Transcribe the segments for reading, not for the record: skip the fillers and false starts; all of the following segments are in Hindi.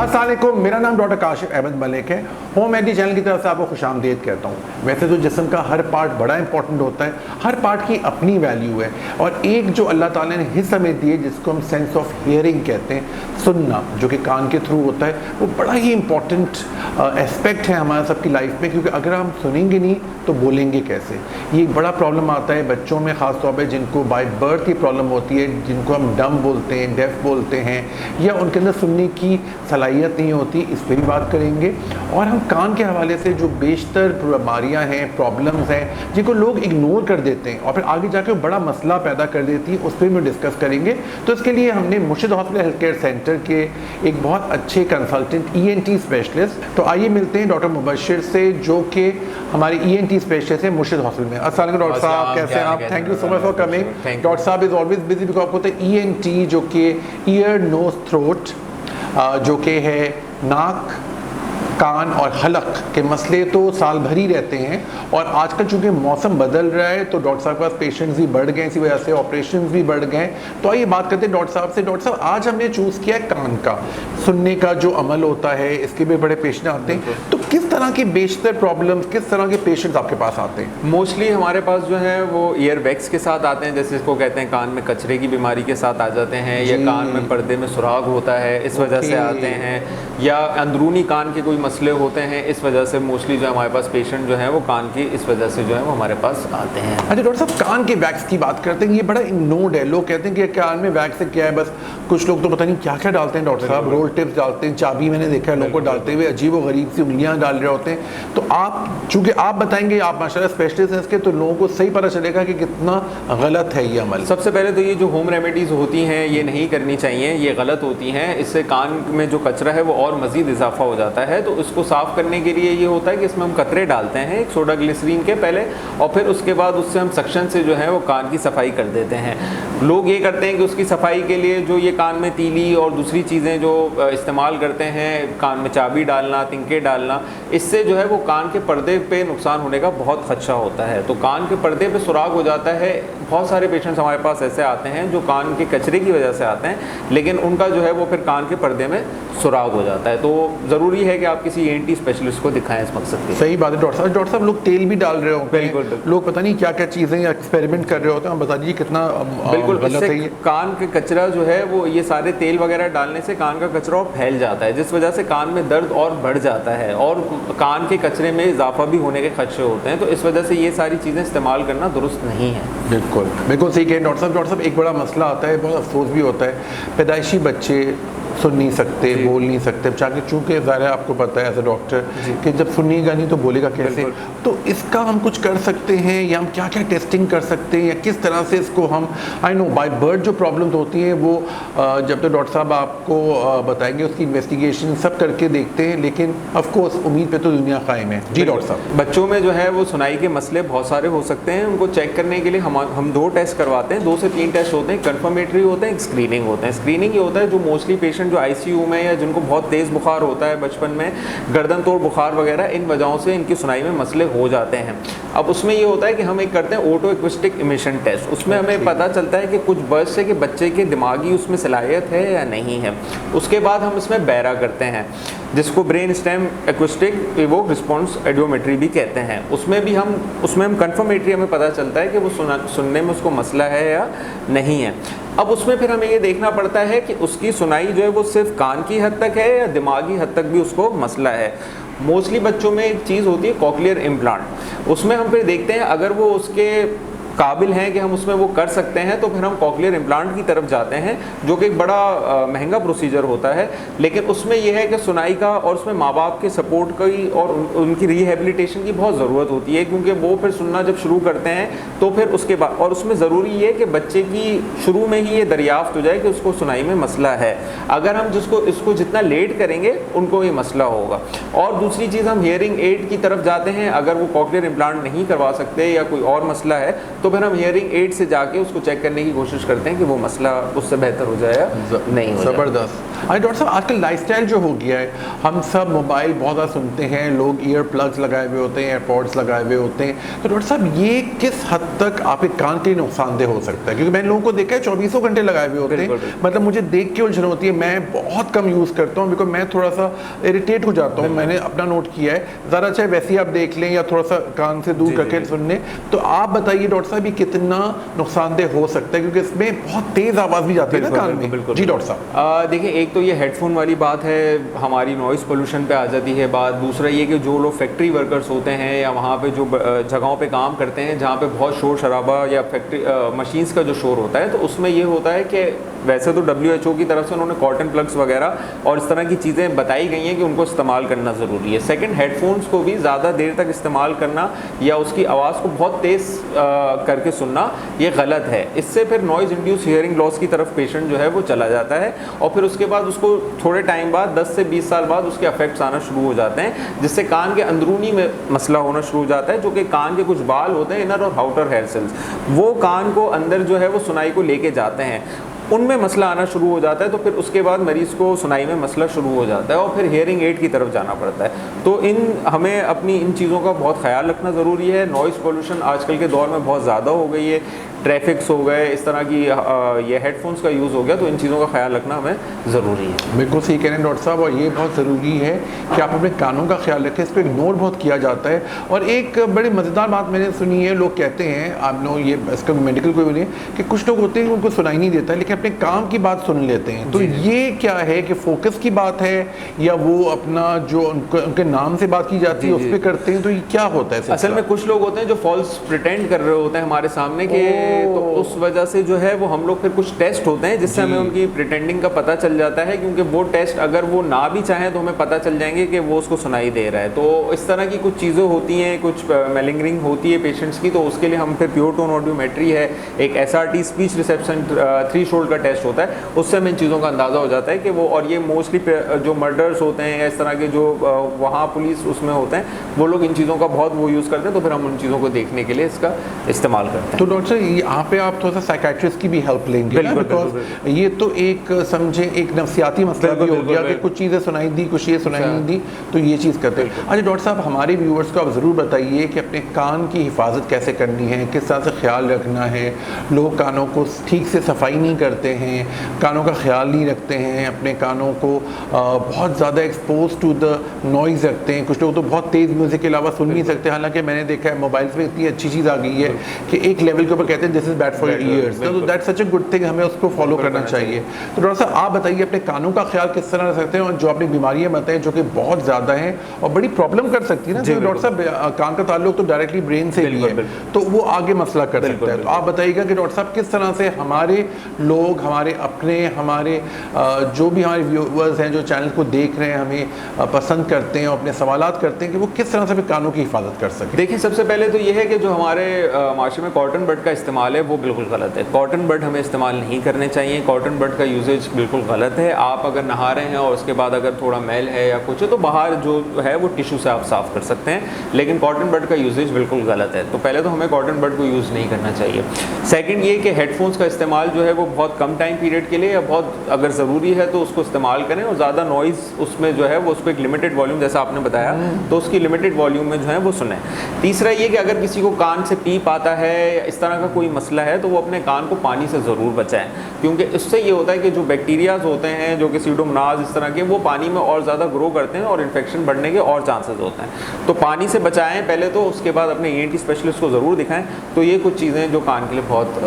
अस्सलाम वालेकुम, मेरा नाम डॉक्टर काशिफ अहमद मलिक है। होम मेडी चैनल की तरफ से आपको खुशामदीद कहता हूँ। वैसे तो जिस्म का हर पार्ट बड़ा इंपॉर्टेंट होता है, हर पार्ट की अपनी वैल्यू है, और एक जो अल्लाह ताला ने हिस्सा में दी है जिसको हम सेंस ऑफ हियरिंग कहते हैं, सुनना, जो कि कान के थ्रू होता है, वो बड़ा ही इंपॉर्टेंट एस्पेक्ट है हमारे सबकी लाइफ में, क्योंकि अगर हम सुनेंगे नहीं तो बोलेंगे कैसे। ये एक बड़ा प्रॉब्लम आता है बच्चों में, ख़ास तौर पर जिनको बाय बर्थ की प्रॉब्लम होती है, जिनको हम डम बोलते हैं, डेफ बोलते हैं, या उनके अंदर सुनने की सलाहियत नहीं होती। इस पर भी बात करेंगे। और हम कान के हवाले से जो बेशतर बीमारियां हैं, प्रॉब्लम्स हैं, जिनको लोग इग्नोर कर देते हैं और फिर आगे जाके बड़ा मसला पैदा कर देती है, उस पर भी डिस्कस करेंगे। तो इसके लिए हमने मुर्शिद हॉस्पिटल हेल्थ केयर सेंटर के एक बहुत अच्छे कंसल्टेंट ENT स्पेशलिस्ट, तो आइए मिलते हैं डॉक्टर मुबशिर से, जो कि हमारे ENT स्पेशलिस्ट है मुर्शिद हॉस्पिटल में। अस्सलाम वालेकुम डॉक्टर साहब, कैसे हैं आप? Thank you so much for coming. Doctor साहब इज ऑलवेज बिजी बिकॉज आपको होता है ENT, जो कि ईयर नोज थ्रोट, जो कि है नाक, कान और हलक के मसले, तो साल भर ही रहते हैं। और आजकल चूँकि मौसम बदल रहा है तो डॉक्टर साहब के पास पेशेंट्स भी बढ़ गए, इसी वजह से ऑपरेशंस भी बढ़ गए। तो आइए बात करते हैं डॉक्टर साहब से। डॉक्टर साहब, आज हमने चूज़ किया है कान का सुनने का जो अमल होता है, इसके भी बड़े पेशेंट आते हैं। तो किस तरह की बेशतर प्रॉब्लम्स, किस तरह के पेशेंट्स आपके पास आते हैं? मोस्टली हमारे पास जो है वो ईयर बैग्स के साथ आते हैं, जैसे इसको कहते हैं कान में कचरे की बीमारी के साथ आ जाते हैं, या कान में पर्दे में सुराग होता है इस वजह से आते हैं, या अंदरूनी कान के कोई मसले होते हैं, इस वजह से मोस्टली जो हमारे पास पेशेंट जो है वो कान की इस वजह से जो है वो हमारे पास आते हैं। अच्छा डॉक्टर साहब, कान के वैक्स की बात करते हैं, ये बड़ा इग्नोर्ड है। लोग कहते हैं कि कान में वैक्स से क्या है, बस कुछ लोग तो पता नहीं क्या क्या डालते हैं डॉक्टर साहब, रोल टिप्स डालते हैं, चाबी मैंने देखा है लोगों को डालते हुए, अजीब व गरीब सी उंगलियां डाल रहे होते हैं। तो आप चूंकि आप बताएंगे, आप माशाल्लाह स्पेशलिस्ट हैं इसके, तो लोगों को सही पता चलेगा कि कितना गलत है ये अमल। सबसे पहले तो ये जो होम रेमेडीज़ होती हैं ये नहीं करनी चाहिए, ये गलत होती हैं। इससे कान में जो कचरा है वो और मज़ीद इजाफा हो जाता है। तो इसको साफ़ करने के लिए ये होता है कि इसमें हम कतरे डालते हैं एक सोडा ग्लिसरीन के पहले, और फिर उसके बाद उससे हम सक्शन से जो है वो कान की सफाई कर देते हैं। लोग ये करते हैं कि उसकी सफाई के लिए जो ये कान में तीली और दूसरी चीज़ें जो इस्तेमाल करते हैं, कान में चाबी डालना, तिनके डालना, इससे जो है वो कान के पर्दे पे नुकसान होने का बहुत खदशा होता है। तो कान के पर्दे पे सुराग हो जाता है। बहुत सारे पेशेंट्स हमारे पास ऐसे आते हैं जो कान के कचरे की वजह से आते हैं, लेकिन उनका जो है वो फिर कान के पर्दे में सुराग हो जाता है। तो ज़रूरी है कि आप किसी ENT स्पेशलिस्ट को दिखाएं इस मकसद के। सही बात है डॉक्टर साहब। डॉक्टर साहब, लोग तेल भी डाल रहे होते हैं, लोग पता नहीं क्या क्या चीज़ें एक्सपेरिमेंट कर रहे होते हैं, हम बता दीजिए कितना बिल्कुल गलत है ये। कान के कचरा जो है वो ये सारे तेल वगैरह डालने से कान का कचरा और फैल जाता है, जिस वजह से कान में दर्द और बढ़ जाता है, और कान के कचरे में इजाफा भी होने के खदशे होते हैं। तो इस वजह से ये सारी चीज़ें इस्तेमाल करना दुरुस्त नहीं है। बिल्कुल बिल्कुल सही कहें डॉक्टर साहब। डॉक्टर साहब, एक बड़ा मसला आता है, बहुत अफसोस भी होता है, पैदाइशी बच्चे सुन नहीं सकते, बोल नहीं सकते, चाहे चूँकि ज़ाहिर है आपको पता है एज ए डॉक्टर कि जब सुनिएगा नहीं तो बोलेगा कैसे। तो इसका हम कुछ कर सकते हैं, या हम क्या क्या टेस्टिंग कर सकते हैं, या किस तरह से इसको हम, आई नो बाय बर्थ जो प्रॉब्लम्स होती हैं वो जब तो डॉक्टर साहब आपको बताएंगे, उसकी इन्वेस्टिगेशन सब करके देखते हैं, लेकिन ऑफकोर्स उम्मीद पे तो दुनिया कायम है। जी डॉक्टर साहब, बच्चों में जो है वो सुनाई के मसले बहुत सारे हो सकते हैं। उनको चेक करने के लिए हम 2 टेस्ट करवाते हैं, 2 से 3 टेस्ट होते हैं, कन्फर्मेटरी होते हैं, एक स्क्रीनिंग होते हैं। स्क्रीनिंग ये होता है जो मोस्टली पेशेंट जो ICU में, या जिनको बहुत तेज़ बुखार होता है बचपन में, गर्दन तोड़ बुखार वगैरह, इन वजहों से इनकी सुनाई में मसले हो जाते हैं। अब उसमें ये होता है कि हम एक करते हैं ऑटो एक्विस्टिक इमिशन टेस्ट। उसमें हमें पता चलता है कि कुछ वर्ष से कि बच्चे की दिमागी उसमें सलाहियत है या नहीं है। उसके बाद हम इसमें बैरा करते हैं, जिसको ब्रेन स्टेम एक्विस्टिक इवोक रिस्पॉन्स एडियोमेट्री भी कहते हैं। उसमें हम कन्फर्मेटरी हमें पता चलता है कि वो सुनने में उसको मसला है या नहीं है। अब उसमें फिर हमें ये देखना पड़ता है कि उसकी सुनाई जो है वो सिर्फ कान की हद तक है या दिमागी हद तक भी उसको मसला है। मोस्टली बच्चों में एक चीज़ होती है कॉक्लियर इम्प्लांट, उसमें हम फिर देखते हैं अगर वो उसके काबिल हैं कि हम उसमें वो कर सकते हैं, तो फिर हम कॉक्लियर इम्प्लांट की तरफ जाते हैं, जो कि एक बड़ा महंगा प्रोसीजर होता है। लेकिन उसमें यह है कि सुनाई का और उसमें माँ बाप के सपोर्ट की और उनकी रिहेबिलिटेशन की बहुत ज़रूरत होती है, क्योंकि वो फिर सुनना जब शुरू करते हैं तो फिर उसके बाद, और उसमें ज़रूरी ये है कि बच्चे की शुरू में ही ये दरियाफ्त हो जाए कि उसको सुनाई में मसला है। अगर हम इसको जितना लेट करेंगे उनको ये मसला होगा। और दूसरी चीज़, हम हियरिंग एड की तरफ जाते हैं। अगर वो कॉक्लियर इम्प्लांट नहीं करवा सकते या कोई और मसला है तो फिर हम हियरिंग एड से जाके उसको चेक करने की कोशिश करते हैं कि वो मसला उससे बेहतर हो जाए या नहीं हो जाए। ज़बरदस्त। अरे डॉक्टर साहब, आजकल लाइफस्टाइल जो हो गया है, हम सब मोबाइल बहुत ज़्यादा सुनते हैं, लोग ईयर प्लग्स लगाए हुए होते हैं, एयरपॉड्स लगाए हुए होते हैं, तो डॉक्टर साहब ये किस हद तक आपके कान के लिए नुकसानदेह हो सकता है? क्योंकि मैंने लोगों को देखा है 24 घंटे लगाए हुए होते हैं, मतलब मुझे देख के उलझन होती है। मैं बहुत कम यूज़ करता हूँ बिकॉज मैं थोड़ा सा इरिटेट हो जाता हूँ, मैंने अपना नोट किया है। ज़रा चाहे वैसे ही आप देख लें या थोड़ा सा कान से दूर करके सुन लें, तो आप बताइए डॉक्टर साहब ये कितना नुकसानदेह हो सकता है, क्योंकि इसमें बहुत तेज़ आवाज़ भी जाती है ना कान में। जी डॉक्टर साहब। देखिए, एक तो ये हेडफोन वाली बात है, हमारी नॉइज़ पोल्यूशन पे आ जाती है बात। दूसरा ये कि जो लोग फैक्ट्री वर्कर्स होते हैं या वहाँ पे जो जगहों पे काम करते हैं जहाँ पे बहुत शोर शराबा या फैक्ट्री मशीन्स का जो शोर होता है, तो उसमें ये होता है कि वैसे तो WHO की तरफ से उन्होंने कॉटन प्लग्स वगैरह और इस तरह की चीज़ें बताई गई हैं कि उनको इस्तेमाल करना ज़रूरी है। सेकंड, हेडफोन्स को भी ज़्यादा देर तक इस्तेमाल करना या उसकी आवाज़ को बहुत तेज़ करके सुनना ये गलत है। इससे फिर नॉइज़ इंड्यूस हियरिंग लॉस की तरफ पेशेंट जो है वो चला जाता है और फिर उसके बाद उसको थोड़े टाइम बाद 10 से 20 साल बाद उसके इफेक्ट्स आना शुरू हो जाते हैं, जिससे कान के अंदरूनी में मसला होना शुरू हो जाता है, जो कि कान के कुछ बाल होते हैं, इनर और आउटर हेयर सेल्स, वो कान को अंदर जो है वो सुनाई को लेके जाते हैं, उनमें मसला आना शुरू हो जाता है। तो फिर उसके बाद मरीज़ को सुनाई में मसला शुरू हो जाता है और फिर हियरिंग एड की तरफ जाना पड़ता है। तो हमें अपनी इन चीज़ों का बहुत ख्याल रखना ज़रूरी है। नॉइज़ पोल्यूशन आजकल के दौर में बहुत ज़्यादा हो गई है, ट्रैफिक्स हो गए, इस तरह की ये हेडफोन्स का यूज़ हो गया, तो इन चीज़ों का ख्याल रखना हमें ज़रूरी है। बिल्कुल सही कह रहे हैं डॉक्टर साहब, और ये बहुत ज़रूरी है कि आप अपने कानों का ख्याल रखें। इस पर इग्नोर बहुत किया जाता है। और एक बड़ी मज़ेदार बात मैंने सुनी है, लोग कहते हैं, आप लोग ये इसका मेडिकल कोई नहीं है, कि कुछ लोग होते हैं उनको सुनाई नहीं देता लेकिन अपने काम की बात सुन लेते हैं। तो ये क्या है कि फोकस की बात है या वो अपना जो उनके नाम से बात की जाती है उस पर करते हैं? तो ये क्या होता है? असल में कुछ लोग होते हैं जो फॉल्स प्रिटेंड कर रहे होते हैं हमारे सामने के, तो उस वजह से जो है वो हम लोग फिर कुछ टेस्ट होते हैं जिससे हमें उनकी प्रिटेंडिंग का पता चल जाता है, क्योंकि वो टेस्ट अगर वो ना भी चाहें तो हमें पता चल जाएंगे कि वो उसको सुनाई दे रहा है। तो इस तरह की कुछ चीज़ें होती हैं, कुछ मेलिंगरिंग होती है पेशेंट्स की, तो उसके लिए हम फिर प्योर टोन ऑडियोमेट्री है, एक SRT स्पीच रिसेप्शन थ्रेशोल्ड का टेस्ट होता है, उससे हमें इन चीज़ों का अंदाज़ा हो जाता है कि वो, और ये मोस्टली जो मर्डर्स होते हैं या इस तरह के जो वहाँ पुलिस उसमें होते हैं, वो लोग इन चीज़ों का बहुत वो यूज़ करते हैं, तो फिर हम उन चीज़ों को देखने के लिए इसका इस्तेमाल करते हैं। तो डॉक्टर यहाँ पे आप थोड़ा सा साइकेट्रिस्ट की भी हेल्प लेंगे ना, बिकॉज ये तो एक समझे एक नफ्सियाती मसला भी हो गया कि कुछ चीज़ें सुनाई दी, कुछ ये सुनाई नहीं दी, तो ये चीज़ करते हैं। अच्छा डॉक्टर साहब, हमारे व्यूअर्स को आप ज़रूर बताइए कि अपने कान की हिफाजत कैसे करनी है, किस तरह से ख्याल रखना है। लोग कानों को ठीक से सफाई नहीं करते हैं, कानों का ख्याल नहीं रखते हैं, अपने कानों को बहुत ज़्यादा एक्सपोज टू द नॉइज़ रखते हैं। कुछ लोग तो बहुत तेज़ म्यूज़िक के अलावा सुन नहीं सकते, हालांकि मैंने देखा है मोबाइल्स में इतनी अच्छी चीज़ आ गई है कि एक लेवल के ऊपर कहते हैं this is bad for your ears, तो that's such a good thing, हमें उसको फॉलो करना चाहिए। तो डॉक्टर साहब आप बताइए अपने कानों का ख्याल किस तरह रख सकते हैं, और जो अपनी बीमारियां बताएं जो कि बहुत ज़्यादा हैं और बड़ी प्रॉब्लम कर सकती है ना, तो डॉक्टर साहब कान का ताल्लुक तो डायरेक्टली ब्रेन से भी है, तो वो आगे मसला कर सकता है। तो आप बताइएगा कि डॉक्टर साहब किस तरह से हमारे लोग, हमारे अपने, हमारे जो भी हमारे व्यूअर्स हैं जो चैनल को देख रहे हैं, हमें पसंद करते हैं और अपने सवालात करते हैं, कि वो किस तरह से अपने कानों की हिफाजत कर सकें? देखिए, सबसे पहले तो ये है कि जो हमारे माशरे में कॉटन बड का इस्तेमाल है वो बिल्कुल गलत है। कॉटन बड हमें इस्तेमाल नहीं करने चाहिए, कॉटन बड का यूजेज बिल्कुल गलत है। आप अगर नहा रहे हैं और उसके बाद अगर थोड़ा मैल है या कुछ है तो बाहर जो है वो टिश्यू से आप साफ़ कर सकते हैं, लेकिन कॉटन बड का यूजेज बिल्कुल गलत है। तो पहले तो हमें कॉटन बड को यूज़ नहीं करना चाहिए। सेकंड ये कि हेडफोन्स का इस्तेमाल जो है वो बहुत कम टाइम पीरियड के लिए या बहुत अगर ज़रूरी है तो उसको इस्तेमाल करें, और ज़्यादा नॉइज़ उसमें जो है वो उसको एक लिमिटेड वॉल्यूम, जैसा आपने बताया, तो उसकी लिमिटेड वॉल्यूम में जो है वो सुने। तीसरा ये कि अगर किसी को कान से पीप आता है या इस तरह का कोई मसला है तो वो अपने कान को पानी से ज़रूर बचाएं, क्योंकि इससे ये होता है कि जो बैक्टीरियाज होते हैं जो कि सीडोमोनास इस तरह के, वो पानी में और ज़्यादा ग्रो करते हैं और इन्फेक्शन बढ़ने के और चांसेस होते हैं। तो पानी से बचाएं पहले तो, उसके बाद अपने ENT स्पेशलिस्ट को ज़रूर दिखाएं। तो ये कुछ चीज़ें जो कान के लिए बहुत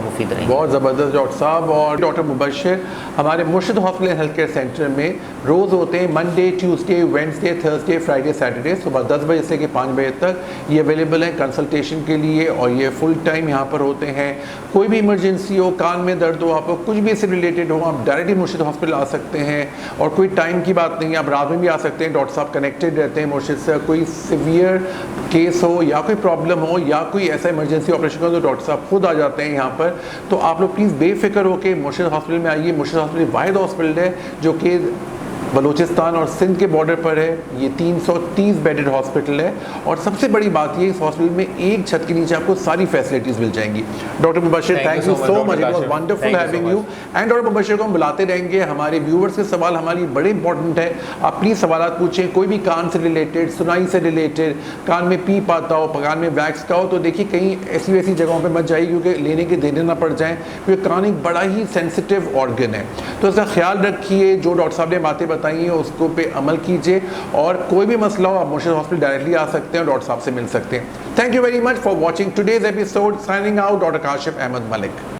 मुफीद रहेंगी। बहुत ज़बरदस्त डॉक्टर साहब। और डॉक्टर मुबशिर हमारे मुर्शिद हॉस्पिटल हेल्थ केयर सेंटर में रोज़ होते हैं, Monday, Tuesday, Wednesday, Thursday, Friday, Saturday, सुबह 10 बजे से 5 बजे तक ये अवेलेबल है कंसल्टेशन के लिए, और ये फुल टाइम यहाँ पर होते हैं। कोई भी इमरजेंसी हो, कान में दर्द हो, आपको कुछ भी इससे रिलेटेड हो, आप डायरेक्टली मुर्शिद हॉस्पिटल आ सकते हैं, और कोई टाइम की बात नहीं है, आप रात में भी आ सकते हैं। डॉक्टर साहब कनेक्टेड रहते हैं मुर्शिद से। कोई सीवियर केस हो या कोई प्रॉब्लम हो या कोई ऐसा इमरजेंसी ऑपरेशन हो तो डॉक्टर साहब खुद आ जाते हैं यहाँ पर। तो आप लोग प्लीज़ बेफिक्र होकर मुर्शिद हॉस्पिटल में आइए। मुर्शिद हॉस्पिटल वाहिद हॉस्पिटल है जो कि बलूचिस्तान और सिंध के बॉर्डर पर है। ये 330 बेडेड हॉस्पिटल है और सबसे बड़ी बात ये, इस हॉस्पिटल में एक छत के नीचे आपको सारी फैसिलिटीज मिल जाएंगी। Doctor Mubashir, thank you so much, it was wonderful having you. And doctor Mubashir को हम बुलाते रहेंगे। हमारे व्यूवर्स के सवाल हमारे लिए बड़े इंपॉर्टेंट है, आप प्लीज सवाल पूछें, कोई भी कान से रिलेटेड, सुनाई से रिलेटेड, कान में पीप आता हो, कान में वैक्स का हो, तो देखिए कहीं ऐसी वैसी जगहों पर मत जाइए क्योंकि लेने के देने ना पड़ जाए, क्योंकि कान एक बड़ा ही सेंसिटिव ऑर्गन है। तो इसका ख्याल रखिए, जो डॉक्टर साहब ने बातें बताई हैं उसको पे अमल कीजिए, और कोई भी मसला हो आप मुर्शिद हॉस्पिटल डायरेक्टली आ सकते हैं और डॉक्टर साहब से मिल सकते हैं। Thank you very much for watching today's episode. Signing out, doctor Kashif Ahmed Malik.